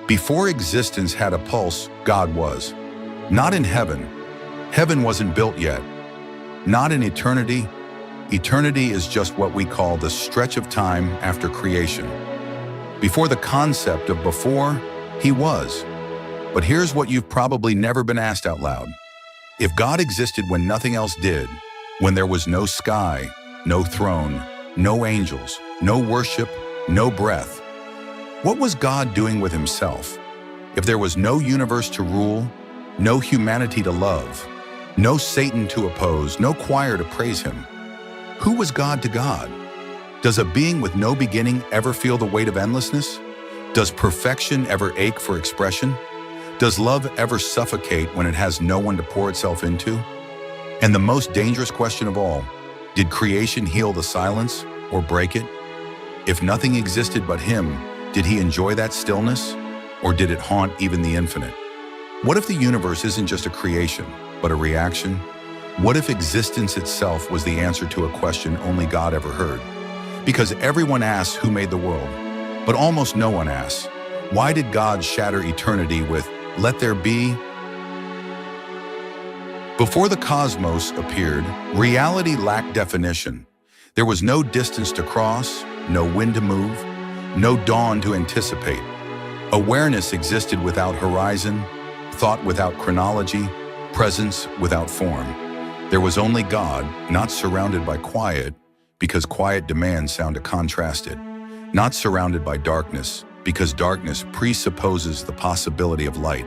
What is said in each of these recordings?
Before existence had a pulse, God was. Not in heaven. Heaven wasn't built yet. Not in eternity. Eternity is just what we call the stretch of time after creation. Before the concept of before, he was. But here's what you've probably never been asked out loud. If God existed when nothing else did, when there was no sky, no throne, no angels, no worship, no breath, what was God doing with himself? If there was no universe to rule, no humanity to love, no Satan to oppose, no choir to praise him, who was God to God? Does a being with no beginning ever feel the weight of endlessness? Does perfection ever ache for expression? Does love ever suffocate when it has no one to pour itself into? And the most dangerous question of all, did creation heal the silence or break it? If nothing existed but him, did he enjoy that stillness, or did it haunt even the infinite? What if the universe isn't just a creation, but a reaction? What if existence itself was the answer to a question only God ever heard? Because everyone asks who made the world, but almost no one asks, why did God shatter eternity with, "Let there be"? Before the cosmos appeared, reality lacked definition. There was no distance to cross, no wind to move, no dawn to anticipate. Awareness existed without horizon, thought without chronology, presence without form. There was only God, not surrounded by quiet, because quiet demands sound to contrast it, not surrounded by darkness, because darkness presupposes the possibility of light.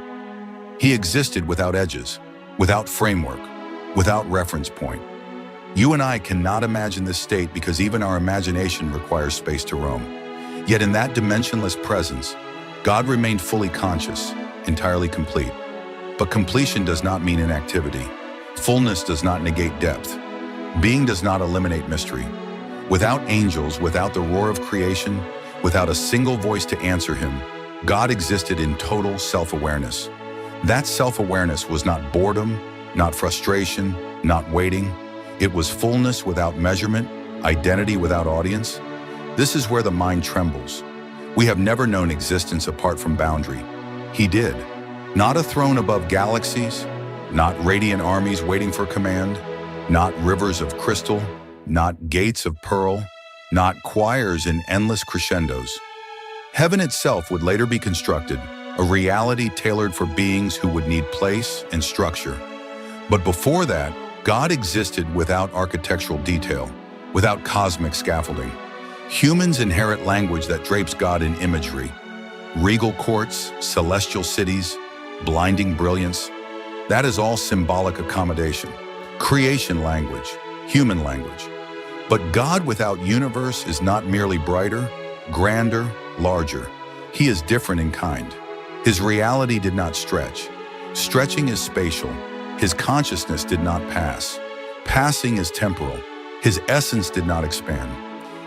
He existed without edges, without framework, without reference point. You and I cannot imagine this state because even our imagination requires space to roam. Yet in that dimensionless presence, God remained fully conscious, entirely complete. But completion does not mean inactivity. Fullness does not negate depth. Being does not eliminate mystery. Without angels, without the roar of creation, without a single voice to answer him, God existed in total self-awareness. That self-awareness was not boredom, not frustration, not waiting. It was fullness without measurement, identity without audience. This is where the mind trembles. We have never known existence apart from boundary. He did. Not a throne above galaxies, not radiant armies waiting for command, not rivers of crystal, not gates of pearl, not choirs in endless crescendos. Heaven itself would later be constructed, a reality tailored for beings who would need place and structure. But before that, God existed without architectural detail, without cosmic scaffolding. Humans inherit language that drapes God in imagery. Regal courts, celestial cities, blinding brilliance. That is all symbolic accommodation. Creation language, human language. But God without universe is not merely brighter, grander, larger. He is different in kind. His reality did not stretch. Stretching is spatial. His consciousness did not pass. Passing is temporal. His essence did not expand.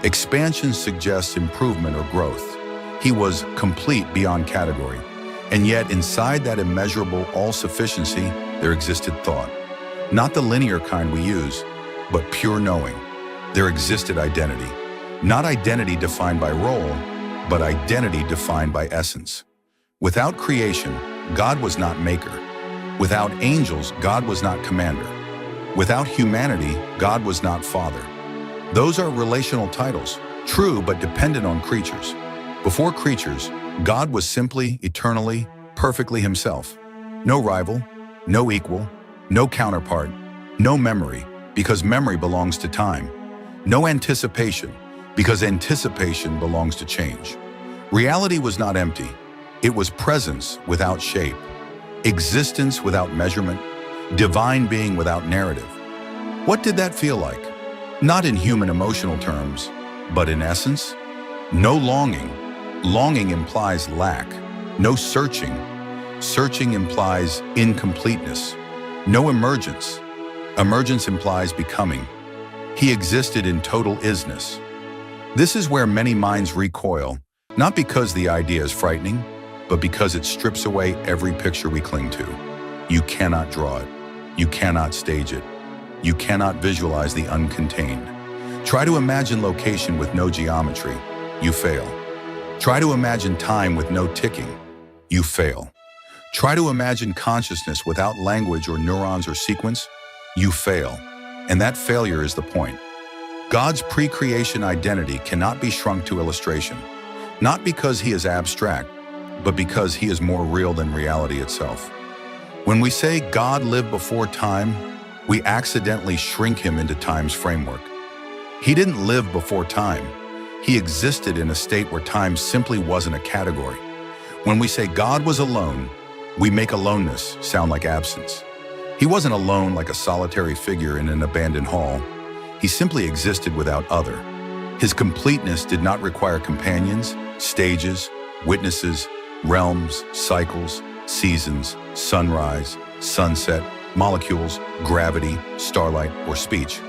Expansion suggests improvement or growth. He was complete beyond category. And yet inside that immeasurable all-sufficiency, there existed thought. Not the linear kind we use, but pure knowing. There existed identity. Not identity defined by role, but identity defined by essence. Without creation, God was not maker. Without angels, God was not commander. Without humanity, God was not father. Those are relational titles, true but dependent on creatures. Before creatures, God was simply, eternally, perfectly himself. No rival, no equal, no counterpart, no memory, because memory belongs to time. No anticipation, because anticipation belongs to change. Reality was not empty. It was presence without shape, existence without measurement, divine being without narrative. What did that feel like? Not in human emotional terms, but in essence. No longing. Longing implies lack. No searching. Searching implies incompleteness. No emergence. Emergence implies becoming. He existed in total isness. This is where many minds recoil, not because the idea is frightening, but because it strips away every picture we cling to. You cannot draw it. You cannot stage it. You cannot visualize the uncontained. Try to imagine location with no geometry. You fail. Try to imagine time with no ticking. you fail. Try to imagine consciousness without language or neurons or sequence, you fail. And that failure is the point. God's pre-creation identity cannot be shrunk to illustration, not because he is abstract, but because he is more real than reality itself. When we say God lived before time, we accidentally shrink him into time's framework. He didn't live before time. He existed in a state where time simply wasn't a category. When we say God was alone, we make aloneness sound like absence. He wasn't alone like a solitary figure in an abandoned hall. He simply existed without other. His completeness did not require companions, stages, witnesses, realms, cycles, seasons, sunrise, sunset, molecules, gravity, starlight, or speech.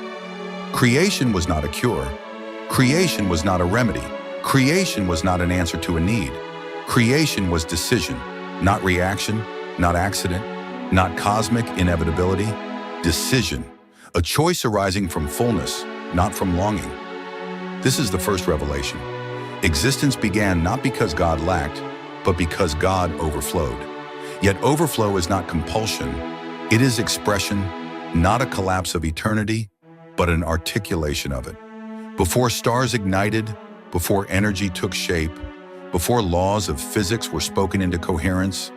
Creation was not a cure. Creation was not a remedy. Creation was not an answer to a need. Creation was decision, not reaction, not accident, not cosmic inevitability. Decision, a choice arising from fullness, not from longing. This is the first revelation. Existence began not because God lacked, but because God overflowed. Yet overflow is not compulsion. It is expression, not a collapse of eternity, but an articulation of it. Before stars ignited, before energy took shape, before laws of physics were spoken into coherence,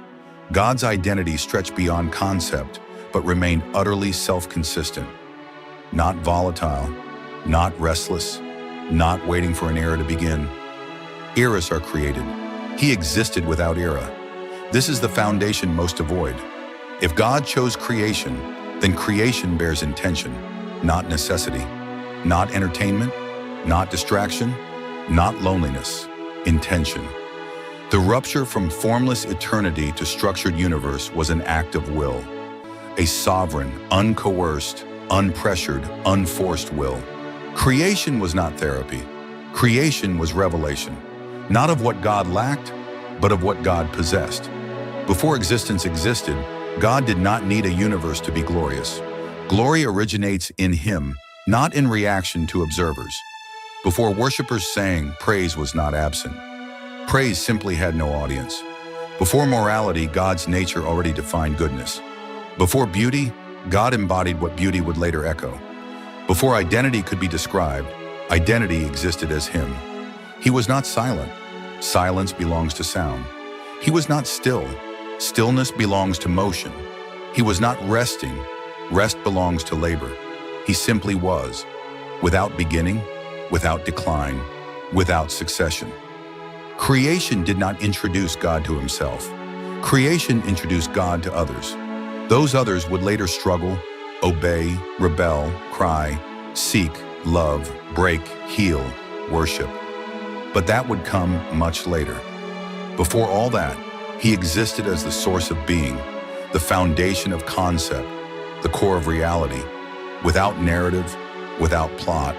God's identity stretched beyond concept, but remained utterly self-consistent. Not volatile, not restless, not waiting for an era to begin. Eras are created. He existed without era. This is the foundation most avoid. If God chose creation, then creation bears intention, not necessity, not entertainment, not distraction, not loneliness, intention. The rupture from formless eternity to structured universe was an act of will. A sovereign, uncoerced, unpressured, unforced will. Creation was not therapy. Creation was revelation, not of what God lacked, but of what God possessed. Before existence existed, God did not need a universe to be glorious. Glory originates in him, not in reaction to observers. Before worshipers sang, praise was not absent. Praise simply had no audience. Before morality, God's nature already defined goodness. Before beauty, God embodied what beauty would later echo. Before identity could be described, identity existed as him. He was not silent. Silence belongs to sound. He was not still. Stillness belongs to motion. He was not resting. Rest belongs to labor. He simply was, without beginning, without decline, without succession. Creation did not introduce God to himself. Creation introduced God to others. Those others would later struggle, obey, rebel, cry, seek, love, break, heal, worship. But that would come much later. Before all that, he existed as the source of being, the foundation of concept, the core of reality, without narrative, without plot,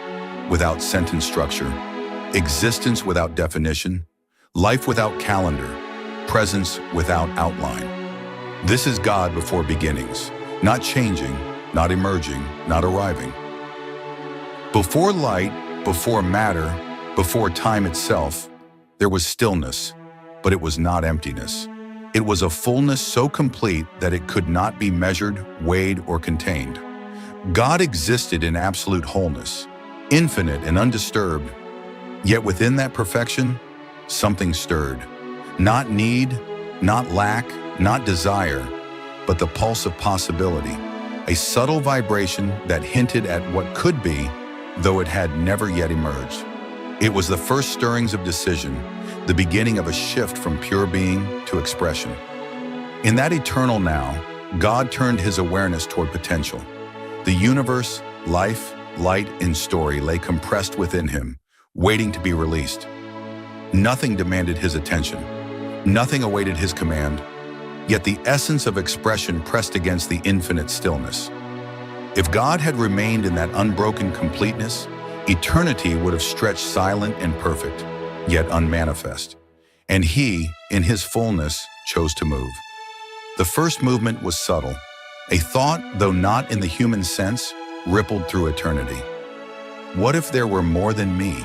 without sentence structure, existence without definition, life without calendar, presence without outline. This is God before beginnings, not changing, not emerging, not arriving. Before light, before matter, before time itself, there was stillness, but it was not emptiness. It was a fullness so complete that it could not be measured, weighed, or contained. God existed in absolute wholeness, infinite and undisturbed. Yet within that perfection, something stirred. Not need, not lack, not desire, but the pulse of possibility, a subtle vibration that hinted at what could be, though it had never yet emerged. It was the first stirrings of decision, the beginning of a shift from pure being to expression. In that eternal now, God turned his awareness toward potential. The universe, life, light, and story lay compressed within him, waiting to be released. Nothing demanded his attention. Nothing awaited his command. Yet the essence of expression pressed against the infinite stillness. If God had remained in that unbroken completeness, eternity would have stretched silent and perfect, yet unmanifest. And he, in his fullness, chose to move. The first movement was subtle. A thought, though not in the human sense, rippled through eternity. What if there were more than me?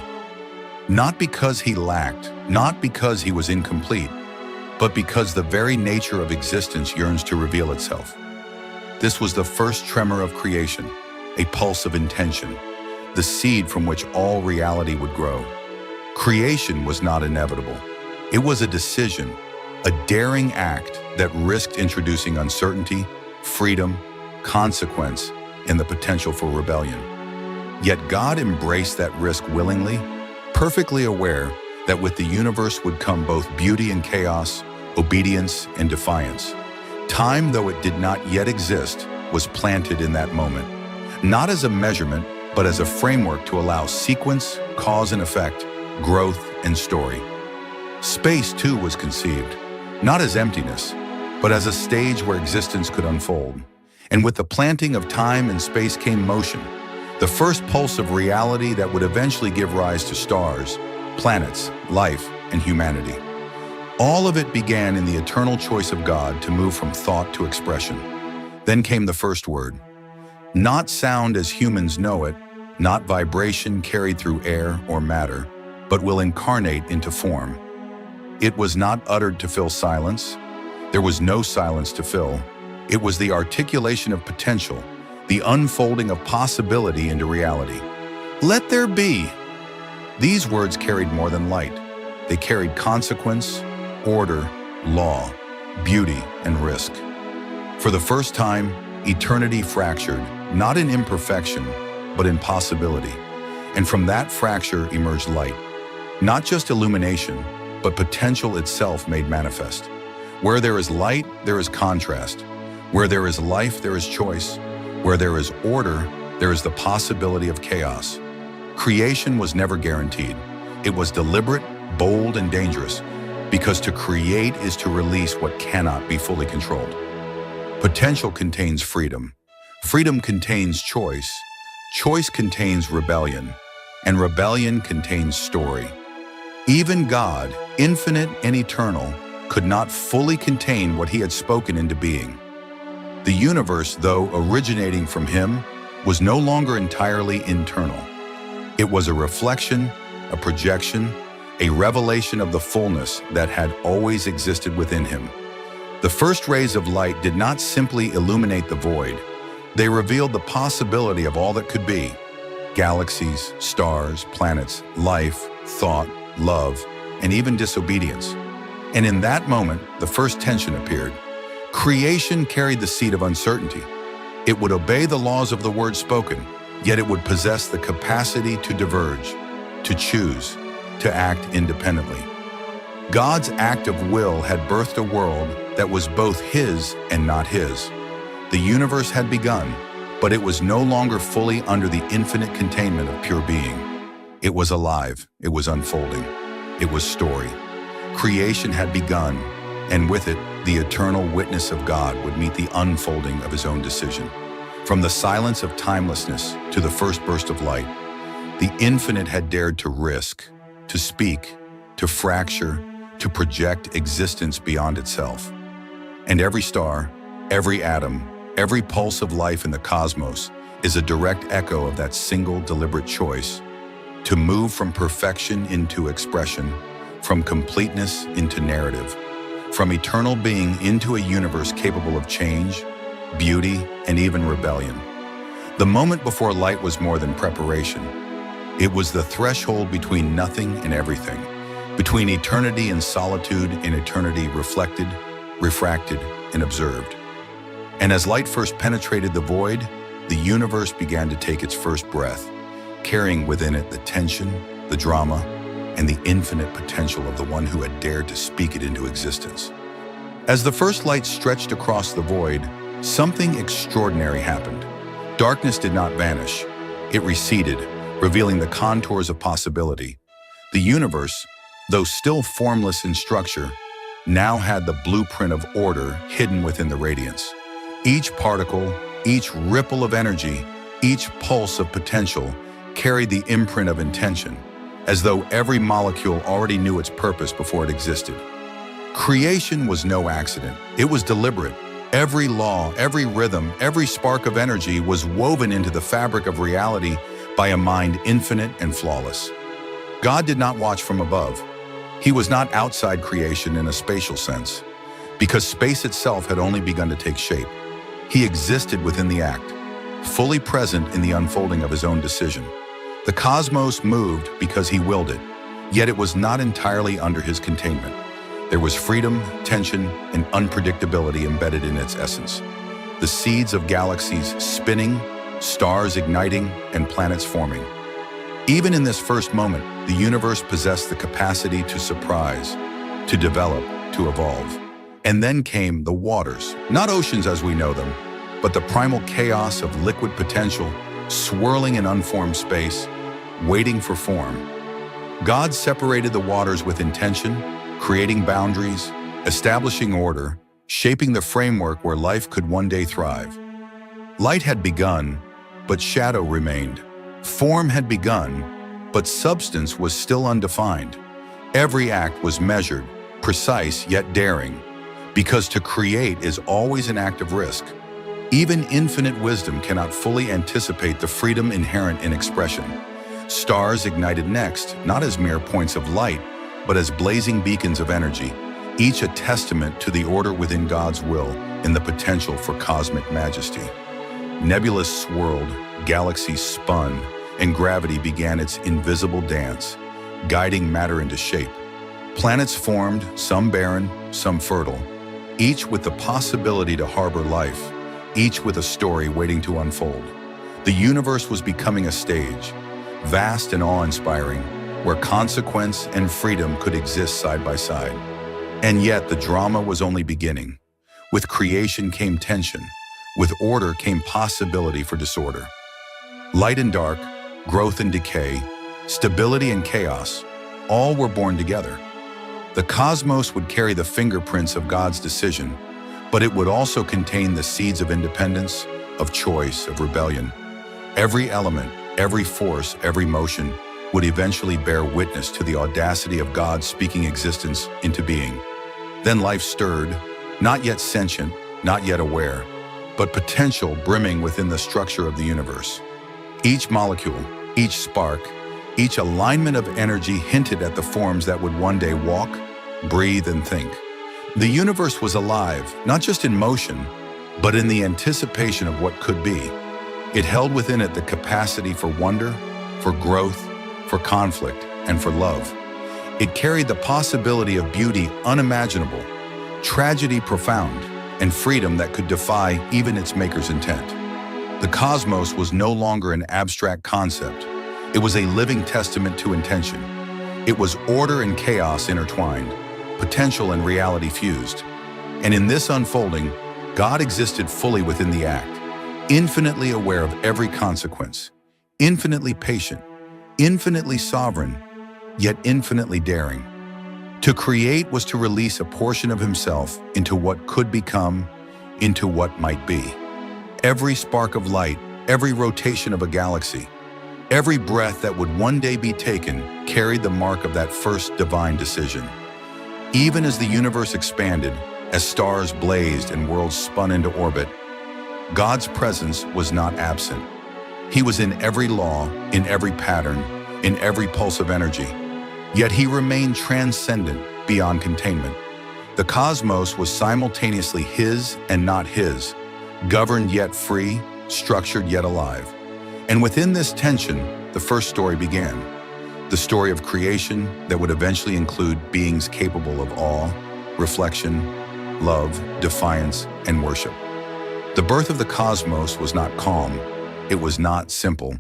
Not because he lacked, not because he was incomplete, but because the very nature of existence yearns to reveal itself. This was the first tremor of creation, a pulse of intention, the seed from which all reality would grow. Creation was not inevitable. It was a decision, a daring act that risked introducing uncertainty, freedom, consequence, and the potential for rebellion. Yet God embraced that risk willingly, perfectly aware that with the universe would come both beauty and chaos, obedience and defiance. Time, though it did not yet exist, was planted in that moment, not as a measurement, but as a framework to allow sequence, cause and effect, growth and story. Space, too, was conceived, not as emptiness, but as a stage where existence could unfold. And with the planting of time and space came motion, the first pulse of reality that would eventually give rise to stars, planets, life, and humanity. All of it began in the eternal choice of God to move from thought to expression. Then came the first word. Not sound as humans know it, not vibration carried through air or matter, but will incarnate into form. It was not uttered to fill silence. There was no silence to fill. It was the articulation of potential, the unfolding of possibility into reality. Let there be. These words carried more than light. They carried consequence, order, law, beauty, and risk. For the first time, eternity fractured, not in imperfection, but in possibility. And from that fracture emerged light. Not just illumination, but potential itself made manifest. Where there is light, there is contrast. Where there is life, there is choice. Where there is order, there is the possibility of chaos. Creation was never guaranteed. It was deliberate, bold, and dangerous, because to create is to release what cannot be fully controlled. Potential contains freedom. Freedom contains choice. Choice contains rebellion. And rebellion contains story. Even God, infinite and eternal, could not fully contain what he had spoken into being. The universe, though originating from him, was no longer entirely internal. It was a reflection, a projection, a revelation of the fullness that had always existed within him. The first rays of light did not simply illuminate the void. They revealed the possibility of all that could be. Galaxies, stars, planets, life, thought, love, and even disobedience. And in that moment, the first tension appeared. Creation carried the seed of uncertainty. It would obey the laws of the word spoken, yet it would possess the capacity to diverge, to choose, to act independently. God's act of will had birthed a world that was both his and not his. The universe had begun, but it was no longer fully under the infinite containment of pure being. It was alive, it was unfolding, it was story. Creation had begun, and with it, the eternal witness of God would meet the unfolding of his own decision. From the silence of timelessness to the first burst of light, the infinite had dared to risk, to speak, to fracture, to project existence beyond itself. And every star, every atom, every pulse of life in the cosmos is a direct echo of that single deliberate choice to move from perfection into expression, from completeness into narrative, from eternal being into a universe capable of change, beauty, and even rebellion. The moment before light was more than preparation. It was the threshold between nothing and everything, between eternity and solitude and eternity reflected, refracted, and observed. And as light first penetrated the void, the universe began to take its first breath, carrying within it the tension, the drama, and the infinite potential of the one who had dared to speak it into existence. As the first light stretched across the void, something extraordinary happened. Darkness did not vanish. It receded, revealing the contours of possibility. The universe, though still formless in structure, now had the blueprint of order hidden within the radiance. Each particle, each ripple of energy, each pulse of potential carried the imprint of intention, as though every molecule already knew its purpose before it existed. Creation was no accident. It was deliberate. Every law, every rhythm, every spark of energy was woven into the fabric of reality by a mind infinite and flawless. God did not watch from above. He was not outside creation in a spatial sense, because space itself had only begun to take shape. He existed within the act, fully present in the unfolding of his own decision. The cosmos moved because he willed it, yet it was not entirely under his containment. There was freedom, tension, and unpredictability embedded in its essence. The seeds of galaxies spinning, stars igniting, and planets forming. Even in this first moment, the universe possessed the capacity to surprise, to develop, to evolve. And then came the waters, not oceans as we know them, but the primal chaos of liquid potential, swirling in unformed space, waiting for form. God separated the waters with intention, creating boundaries, establishing order, shaping the framework where life could one day thrive. Light had begun, but shadow remained. Form had begun, but substance was still undefined. Every act was measured, precise yet daring, because to create is always an act of risk. Even infinite wisdom cannot fully anticipate the freedom inherent in expression. Stars ignited next, not as mere points of light, but as blazing beacons of energy, each a testament to the order within God's will and the potential for cosmic majesty. Nebulas swirled, galaxies spun, and gravity began its invisible dance, guiding matter into shape. Planets formed, some barren, some fertile, each with the possibility to harbor life, each with a story waiting to unfold. The universe was becoming a stage, vast and awe-inspiring, where consequence and freedom could exist side by side. And yet the drama was only beginning. With creation came tension. With order came possibility for disorder. Light and dark, growth and decay, stability and chaos, all were born together. The cosmos would carry the fingerprints of God's decision, but it would also contain the seeds of independence, of choice, of rebellion. Every element, every force, every motion would eventually bear witness to the audacity of God speaking existence into being. Then life stirred, not yet sentient, not yet aware, but potential brimming within the structure of the universe. Each molecule, each spark, each alignment of energy hinted at the forms that would one day walk, breathe, and think. The universe was alive, not just in motion, but in the anticipation of what could be. It held within it the capacity for wonder, for growth, for conflict, and for love. It carried the possibility of beauty unimaginable, tragedy profound, and freedom that could defy even its maker's intent. The cosmos was no longer an abstract concept. It was a living testament to intention. It was order and chaos intertwined, potential and reality fused. And in this unfolding, God existed fully within the act, infinitely aware of every consequence, infinitely patient, infinitely sovereign, yet infinitely daring. To create was to release a portion of himself into what could become, into what might be. Every spark of light, every rotation of a galaxy, every breath that would one day be taken carried the mark of that first divine decision. Even as the universe expanded, as stars blazed and worlds spun into orbit, God's presence was not absent. He was in every law, in every pattern, in every pulse of energy. Yet he remained transcendent, beyond containment. The cosmos was simultaneously his and not his, governed yet free, structured yet alive. And within this tension, the first story began. The story of creation that would eventually include beings capable of awe, reflection, love, defiance, and worship. The birth of the cosmos was not calm. It was not simple.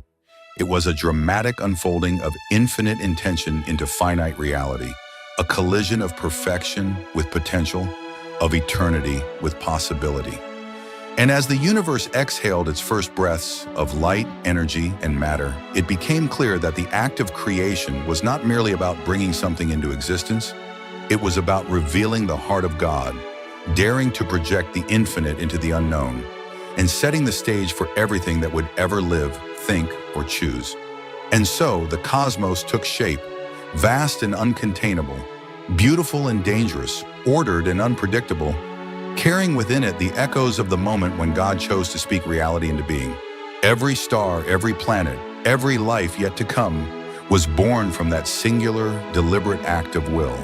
It was a dramatic unfolding of infinite intention into finite reality, a collision of perfection with potential, of eternity with possibility. And as the universe exhaled its first breaths of light, energy, and matter, it became clear that the act of creation was not merely about bringing something into existence. It was about revealing the heart of God, daring to project the infinite into the unknown, and setting the stage for everything that would ever live, think, or choose. And so the cosmos took shape, vast and uncontainable, beautiful and dangerous, ordered and unpredictable, carrying within it the echoes of the moment when God chose to speak reality into being. Every star, every planet, every life yet to come was born from that singular, deliberate act of will.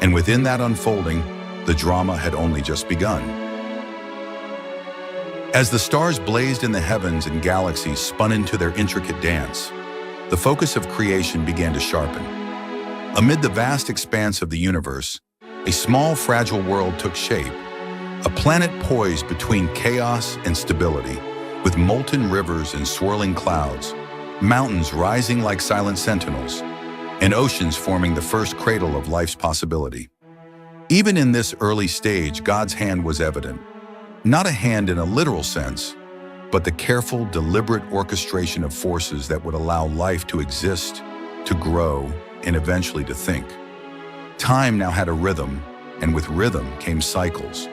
And within that unfolding, the drama had only just begun. As the stars blazed in the heavens and galaxies spun into their intricate dance, the focus of creation began to sharpen. Amid the vast expanse of the universe, a small, fragile world took shape, a planet poised between chaos and stability, with molten rivers and swirling clouds, mountains rising like silent sentinels, and oceans forming the first cradle of life's possibility. Even in this early stage, God's hand was evident. Not a hand in a literal sense, but the careful, deliberate orchestration of forces that would allow life to exist, to grow, and eventually to think. Time now had a rhythm, and with rhythm came cycles.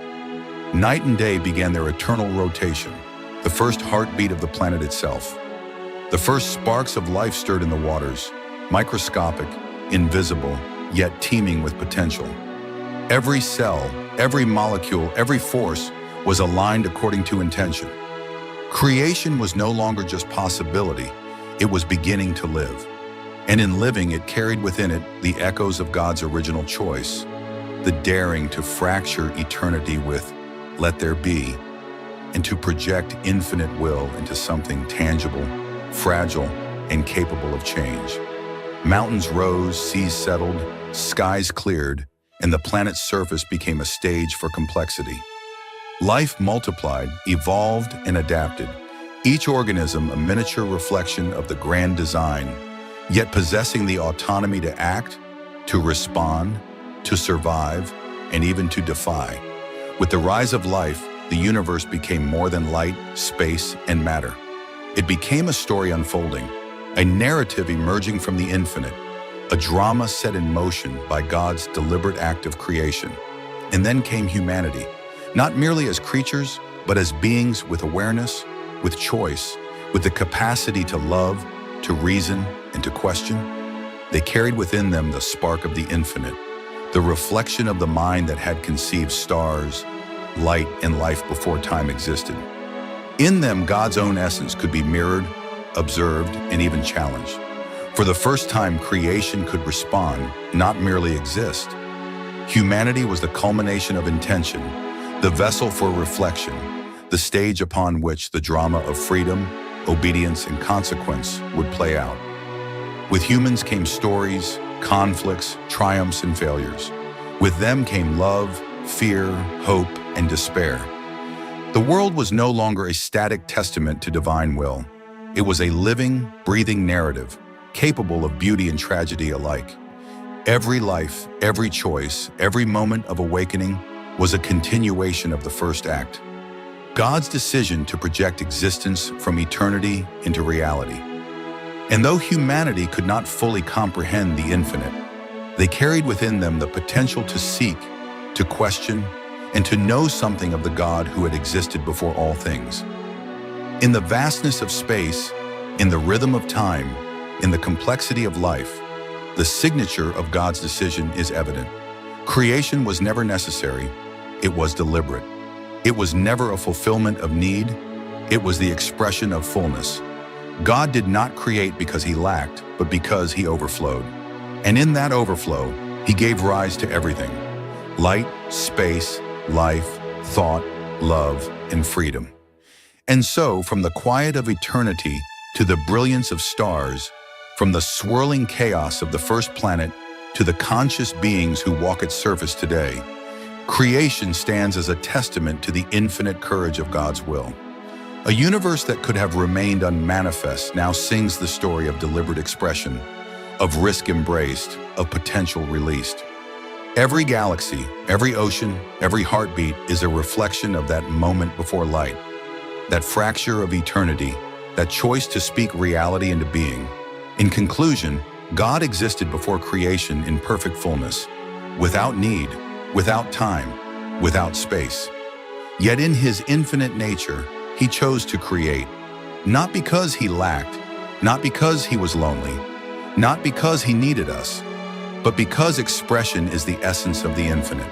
Night and day began their eternal rotation, the first heartbeat of the planet itself. The first sparks of life stirred in the waters, microscopic, invisible, yet teeming with potential. Every cell, every molecule, every force was aligned according to intention. Creation was no longer just possibility, it was beginning to live. And in living, it carried within it the echoes of God's original choice, the daring to fracture eternity with "let there be," and to project infinite will into something tangible, fragile, and capable of change. Mountains rose, seas settled, skies cleared, and the planet's surface became a stage for complexity. Life multiplied, evolved, and adapted, each organism a miniature reflection of the grand design, yet possessing the autonomy to act, to respond, to survive, and even to defy. With the rise of life, the universe became more than light, space, and matter. It became a story unfolding, a narrative emerging from the infinite, a drama set in motion by God's deliberate act of creation. And then came humanity, not merely as creatures, but as beings with awareness, with choice, with the capacity to love, to reason, and to question. They carried within them the spark of the infinite, the reflection of the mind that had conceived stars, light, and life before time existed. In them, God's own essence could be mirrored, observed, and even challenged. For the first time, creation could respond, not merely exist. Humanity was the culmination of intention, the vessel for reflection, the stage upon which the drama of freedom, obedience, and consequence would play out. With humans came stories, conflicts, triumphs, and failures. With them came love, fear, hope, and despair. The world was no longer a static testament to divine will. It was a living, breathing narrative, capable of beauty and tragedy alike. Every life, every choice, every moment of awakening was a continuation of the first act. God's decision to project existence from eternity into reality. And though humanity could not fully comprehend the infinite, they carried within them the potential to seek, to question, and to know something of the God who had existed before all things. In the vastness of space, in the rhythm of time, in the complexity of life, the signature of God's decision is evident. Creation was never necessary, it was deliberate. It was never a fulfillment of need, it was the expression of fullness. God did not create because he lacked, but because he overflowed. And in that overflow, he gave rise to everything: light, space, life, thought, love, and freedom. And so, from the quiet of eternity to the brilliance of stars, from the swirling chaos of the first planet to the conscious beings who walk its surface today, creation stands as a testament to the infinite courage of God's will. A universe that could have remained unmanifest now sings the story of deliberate expression, of risk embraced, of potential released. Every galaxy, every ocean, every heartbeat is a reflection of that moment before light, that fracture of eternity, that choice to speak reality into being. In conclusion, God existed before creation in perfect fullness, without need, without time, without space. Yet in his infinite nature, he chose to create, not because he lacked, not because he was lonely, not because he needed us, but because expression is the essence of the infinite.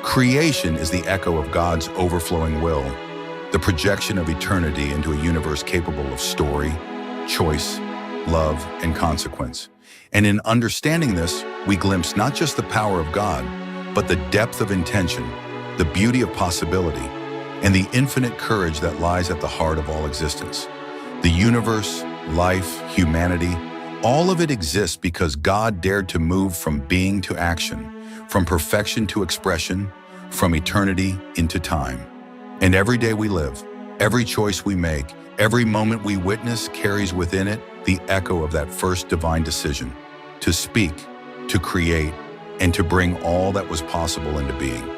Creation is the echo of God's overflowing will, the projection of eternity into a universe capable of story, choice, love, and consequence. And in understanding this, we glimpse not just the power of God, but the depth of intention, the beauty of possibility, and the infinite courage that lies at the heart of all existence. The universe, life, humanity, all of it exists because God dared to move from being to action, from perfection to expression, from eternity into time. And every day we live, every choice we make, every moment we witness carries within it the echo of that first divine decision, to speak, to create, and to bring all that was possible into being.